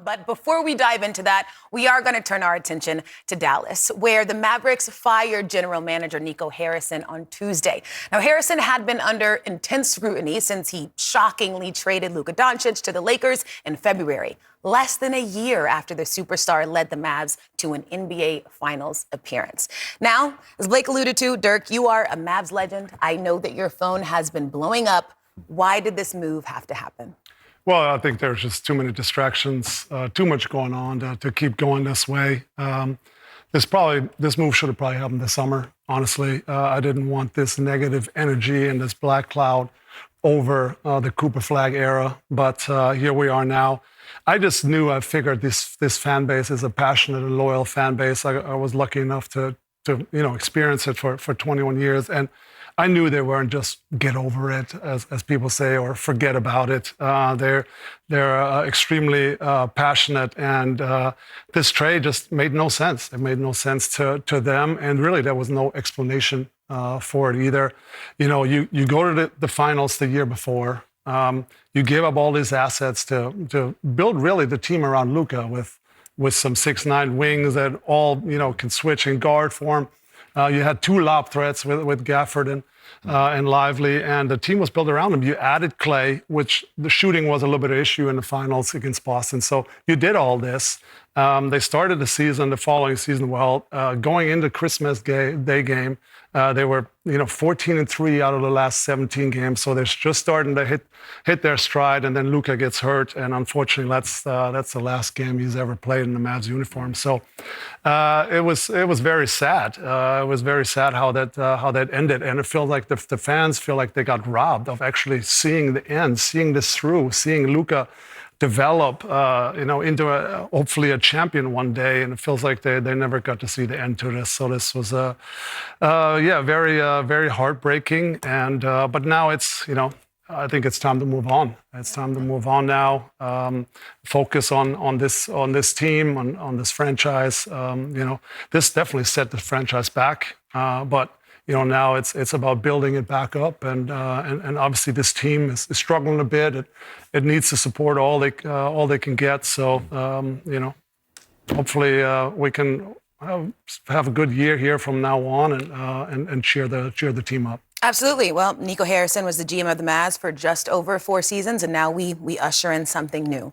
But before we dive into that, we are going to turn our attention to Dallas, where the Mavericks fired general manager Nico Harrison on Tuesday. Now, Harrison had been under intense scrutiny since he shockingly traded Luka Doncic to the Lakers in February, less than a year after the superstar led the Mavs to an NBA Finals appearance. Now, as Blake alluded to, Dirk, you are a Mavs legend. I know that your phone has been blowing up. Why did this move have to happen? Well, I think there's just too many distractions, too much going on to keep going this way. This move should have probably happened this summer, honestly. I didn't want this negative energy and this black cloud over the Cooper Flag era, but here we are now. I just knew, I figured this fan base is a passionate and loyal fan base. I was lucky enough to experience it for 21 years, and I knew they weren't just get over it, as people say, or forget about it. They're extremely passionate, and this trade just made no sense. It made no sense to them, and really there was no explanation for it either. You go to the finals the year before. You give up all these assets to build really the team around Luka with some 6'9" wings that all can switch and guard for him. You had two lob threats with Gafford and Lively, and the team was built around him. You added Clay, which the shooting was a little bit of an issue in the finals against Boston. So you did all this. They started the following season well. Going into Christmas Day game, they were 14-3 out of the last 17 games. So they're just starting to hit their stride, and then Luka gets hurt, and unfortunately that's the last game he's ever played in the Mavs uniform. So it was very sad. It was very sad how that ended, and it feels like the fans feel like they got robbed of actually seeing the end, seeing this through, seeing Luka develop, into hopefully a champion one day, and it feels like they never got to see the end to this. So this was very heartbreaking, and but now it's I think it's time to move on. It's time to move on now. Focus on this team, on this franchise. This definitely set the franchise back, but. Now it's about building it back up, and obviously this team is struggling a bit. It needs to support all they can get. So hopefully we can have a good year here from now on, and cheer the team up. Absolutely. Well, Nico Harrison was the GM of the Mavs for just over 4 seasons, and now we usher in something new.